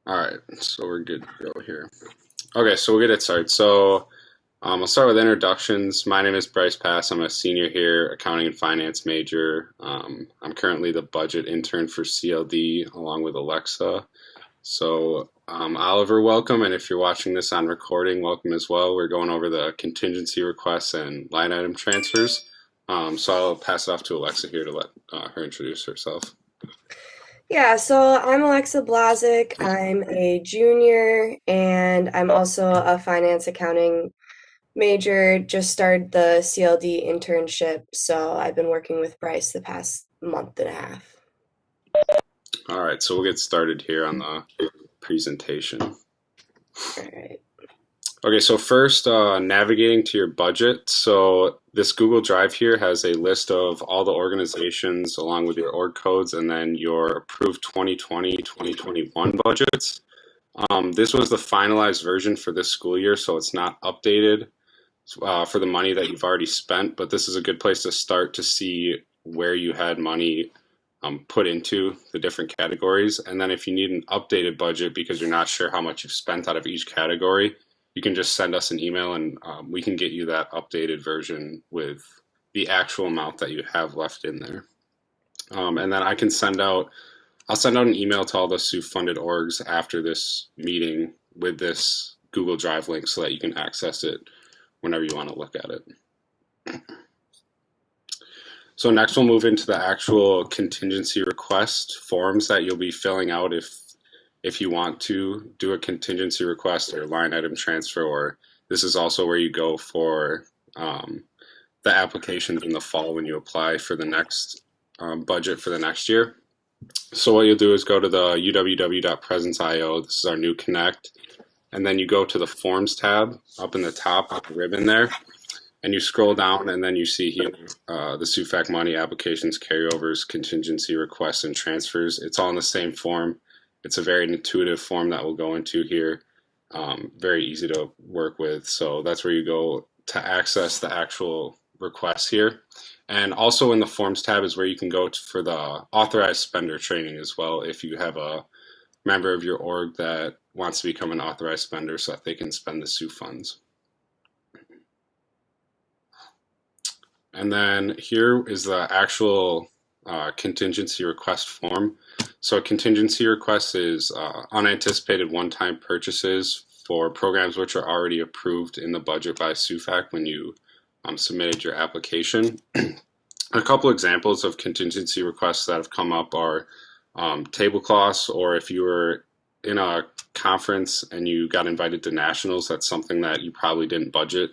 All right, so we're good to go here. Okay, so we'll get it started. I'll start with introductions. My name is Bryce Pass. I'm a senior here, accounting and finance major. I'm currently the budget intern for CLD along with Alexa. Oliver, welcome, and if you're watching this on recording, welcome as well. We're going over the contingency requests and line item transfers. So I'll pass it off to Alexa here to let her introduce herself. Yeah, so I'm Alexa Blazik. I'm a junior and I'm also a finance accounting major. Just started the CLD internship, so I've been working with Bryce the past month and a half. All right, so we'll get started here on the presentation. All right. Okay, so first, navigating to your budget. So this Google Drive here has a list of all the organizations along with your org codes and then your approved 2020-2021 budgets. This was the finalized version for this school year, so it's not updated for the money that you've already spent, but this is a good place to start to see where you had money put into the different categories. And then if you need an updated budget because you're not sure how much you've spent out of each category, you can just send us an email and we can get you that updated version with the actual amount that you have left in there. And then I'll send out an email to all the SUF funded orgs after this meeting with this Google Drive link so that you can access it whenever you want to look at it. So next we'll move into the actual contingency request forms that you'll be filling out if you want to do a contingency request or line item transfer, or this is also where you go for the applications in the fall when you apply for the next budget for the next year. So what you'll do is go to the uww.presence.io. This is our new connect. And then you go to the forms tab up in the top of the ribbon there. And you scroll down and then you see here the SUFAC money applications, carryovers, contingency requests, and transfers. It's all in the same form. It's a very intuitive form that we'll go into here. Very easy to work with. So that's where you go to access the actual requests here. And also in the forms tab is where you can go for the authorized spender training as well if you have a member of your org that wants to become an authorized spender so that they can spend the SUF funds. And then here is the actual contingency request form. So a contingency request is unanticipated one-time purchases for programs which are already approved in the budget by SUFAC when you submitted your application. A couple examples of contingency requests that have come up are tablecloths, or if you were in a conference and you got invited to nationals, that's something that you probably didn't budget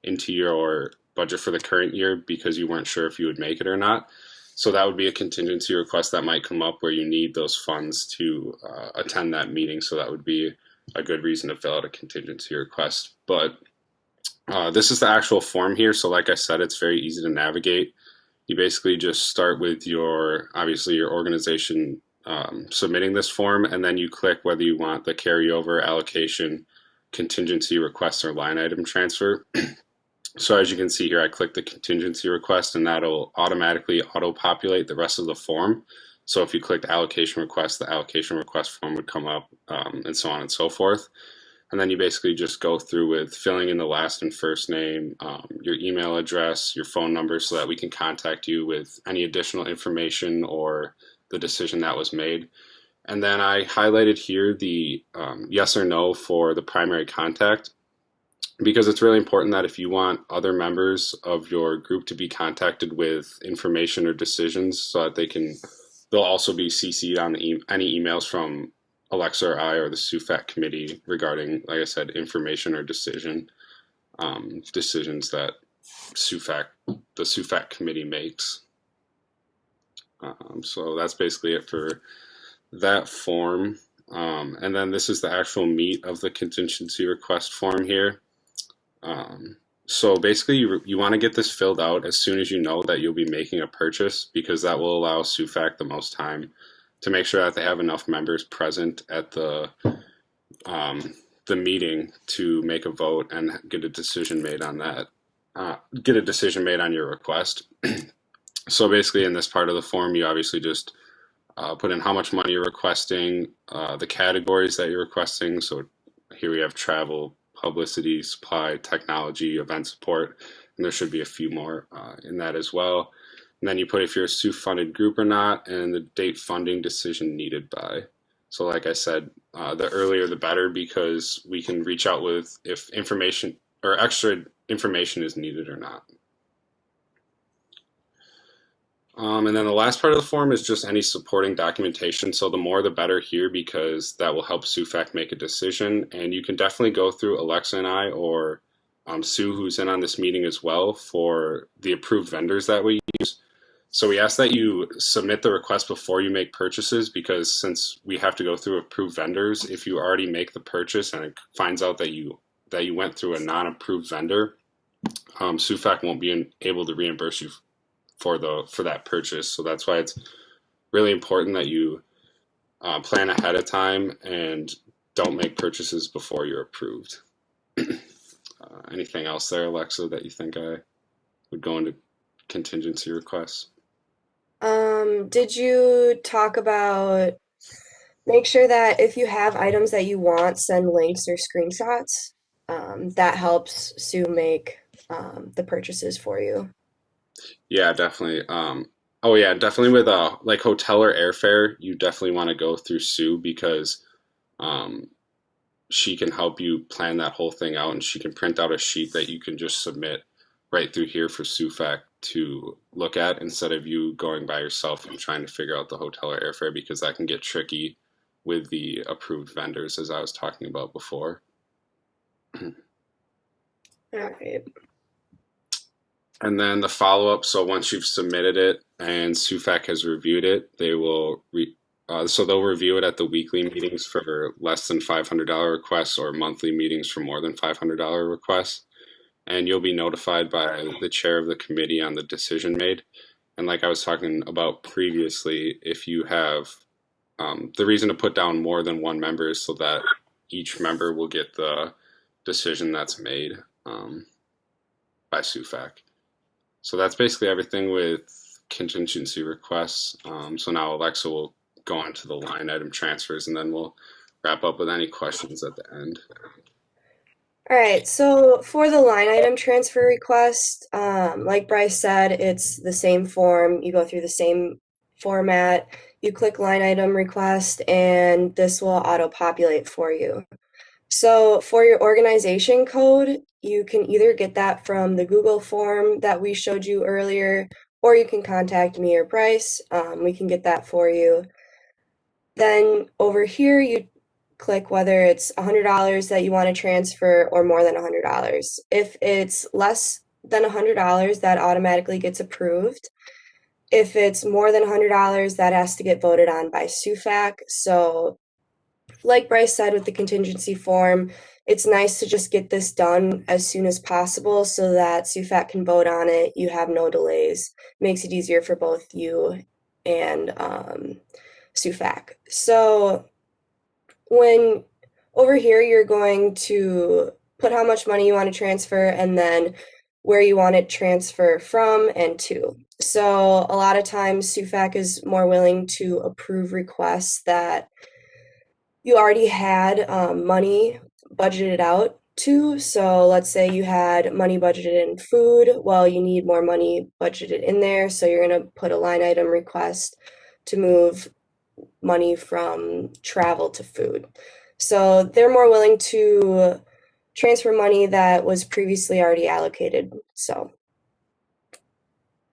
into your budget for the current year because you weren't sure if you would make it or not. So that would be a contingency request that might come up where you need those funds to attend that meeting. So that would be a good reason to fill out a contingency request. But this is the actual form here. So like I said, it's very easy to navigate. You basically just start with obviously your organization submitting this form, and then you click whether you want the carryover, allocation, contingency request, or line item transfer. So as you can see here, I click the contingency request and that'll automatically auto-populate the rest of the form. So if you clicked allocation request, the allocation request form would come up and so on and so forth. And then you basically just go through with filling in the last and first name, your email address, your phone number so that we can contact you with any additional information or the decision that was made. And then I highlighted here the yes or no for the primary contact, because it's really important that if you want other members of your group to be contacted with information or decisions so that they'll also be CC'd on any emails from Alexa or I or the SUFAC committee regarding, like I said, information or decisions that the SUFAC committee makes. So that's basically it for that form. And then this is the actual meat of the contingency request form here. So basically you want to get this filled out as soon as you know that you'll be making a purchase, because that will allow SUFAC the most time to make sure that they have enough members present at the meeting to make a vote and get a decision made on that. Get a decision made on your request. So basically in this part of the form, you obviously just put in how much money you're requesting, the categories that you're requesting. So here we have travel, publicity, supply, technology, event support, and there should be a few more in that as well. And then you put if you're a SUF funded group or not, and the date funding decision needed by. So, like I said, the earlier the better because we can reach out with if information or extra information is needed or not. And then the last part of the form is just any supporting documentation. So the more the better here because that will help SUFAC make a decision. And you can definitely go through Alexa and I or Sue, who's in on this meeting as well, for the approved vendors that we use. So we ask that you submit the request before you make purchases because since we have to go through approved vendors, if you already make the purchase and it finds out that you went through a non-approved vendor, SUFAC won't be able to reimburse you for that purchase. So that's why it's really important that you plan ahead of time and don't make purchases before you're approved. Anything else there, Alexa, that you think I would go into contingency requests? Did you talk about make sure that if you have items that you want, send links or screenshots? That helps Sue make the purchases for you. Yeah, definitely. Oh yeah, definitely with like hotel or airfare, you definitely want to go through Sue because um, she can help you plan that whole thing out, and she can print out a sheet that you can just submit right through here for SUFAC to look at instead of you going by yourself and trying to figure out the hotel or airfare because that can get tricky with the approved vendors, as I was talking about before. All right. And then the follow up. So once you've submitted it and SUFAC has reviewed it, so they'll review it at the weekly meetings for less than $500 requests or monthly meetings for more than $500 requests. And you'll be notified by the chair of the committee on the decision made. And like I was talking about previously, if you have the reason to put down more than one member is so that each member will get the decision that's made by SUFAC. So that's basically everything with contingency requests. So now Alexa will go on to the line item transfers and then we'll wrap up with any questions at the end. All right, so for the line item transfer request, like Bryce said, it's the same form. You go through the same format. You click line item request, and this will auto-populate for you. So for your organization code, you can either get that from the Google form that we showed you earlier, or you can contact me or Bryce. We can get that for you. Then over here, you click whether it's $100 that you want to transfer or more than $100. If it's less than $100, that automatically gets approved. If it's more than $100, that has to get voted on by SUFAC. So, like Bryce said with the contingency form, it's nice to just get this done as soon as possible so that SUFAC can vote on it. You have no delays. Makes it easier for both you and SUFAC. So, when over here you're going to put how much money you want to transfer and then where you want it transfer from and to. So a lot of times SUFAC is more willing to approve requests that you already had money budgeted out to. So let's say you had money budgeted in food. Well, you need more money budgeted in there. So you're going to put a line item request to move money from travel to food. So they're more willing to transfer money that was previously already allocated. So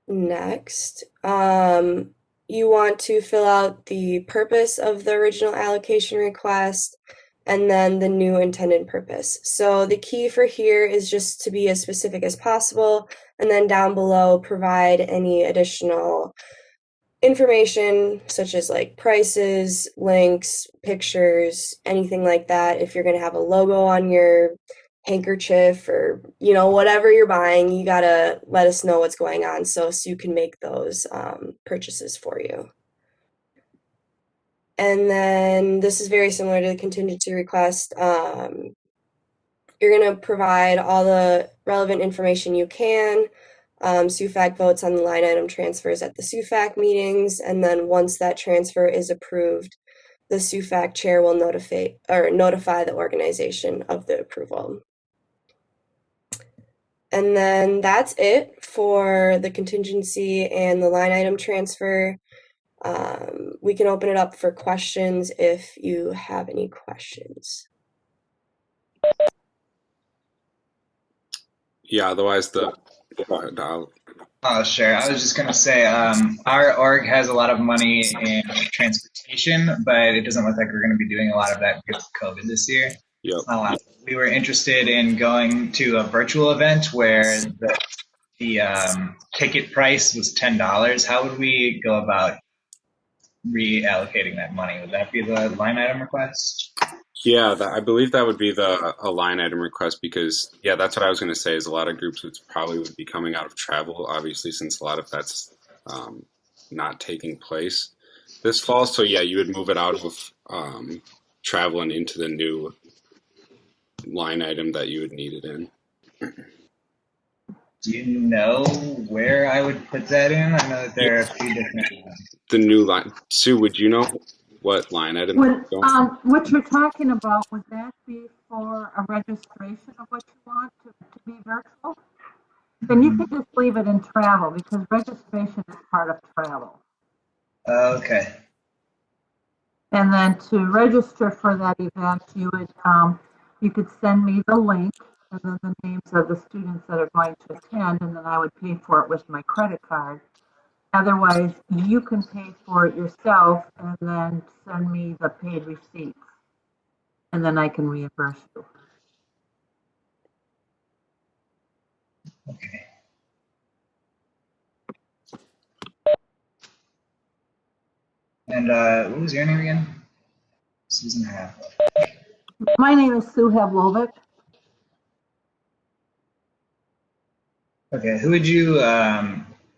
next, you want to fill out the purpose of the original allocation request and then the new intended purpose. So the key for here is just to be as specific as possible, and then down below provide any additional information such as like prices, links, pictures, anything like that. If you're going to have a logo on your handkerchief or whatever you're buying, you got to let us know what's going on so you can make those purchases for you. And then this is very similar to the contingency request. You're going to provide all the relevant information you can. SUFAC votes on the line item transfers at the SUFAC meetings, and then once that transfer is approved, the SUFAC chair will notify the organization of the approval. And then that's it for the contingency and the line item transfer. We can open it up for questions if you have any questions. Yeah, otherwise go ahead, Oh, sure. I was just going to say, our org has a lot of money in transportation, but it doesn't look like we're going to be doing a lot of that because of COVID this year. Yep. We were interested in going to a virtual event where the ticket price was $10. How would we go about reallocating that money? Would that be the line item request? Yeah, I believe that would be a line item request because, yeah, that's what I was going to say is a lot of groups would probably be coming out of travel, obviously, since a lot of that's not taking place this fall. So, yeah, you would move it out of travel and into the new line item that you would need it in. Do you know where I would put that in? I know that there are a few different ones. The new line. Sue, would you know what line item? What you're talking about, would that be for a registration of what you want to be virtual? Then you can just leave it in travel because registration is part of travel. Okay. And then to register for that event, you could send me the link and then the names of the students that are going to attend, and then I would pay for it with my credit card. Otherwise, you can pay for it yourself and then send me the paid receipts, and then I can reimburse you. Okay. And what was your name again? Susan Hathaway. My name is Sue Havlovic. Okay, who would you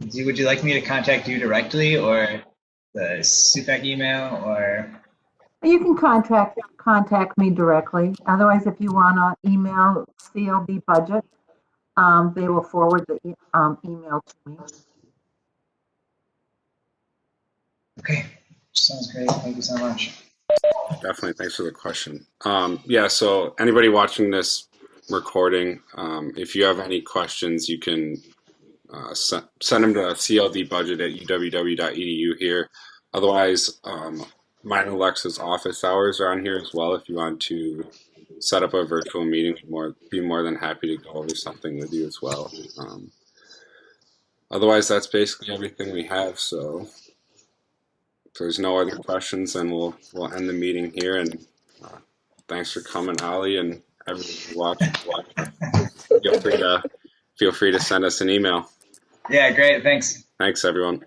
would you like me to contact you directly or the SUFAC email or? You can contact me directly. Otherwise, if you want to email CLD budget, they will forward the email to me. Okay, sounds great. Thank you so much. Definitely. Thanks for the question. Yeah, so anybody watching this recording, if you have any questions, you can send them to cldbudget@uww.edu here. Otherwise, mine and Alexa's office hours are on here as well. If you want to set up a virtual meeting, be more than happy to go over something with you as well. Otherwise, that's basically everything we have. So if there's no other questions, then we'll end the meeting here. And thanks for coming, Ali, and everyone watching. Feel free to send us an email. Yeah, great. Thanks. Thanks, everyone.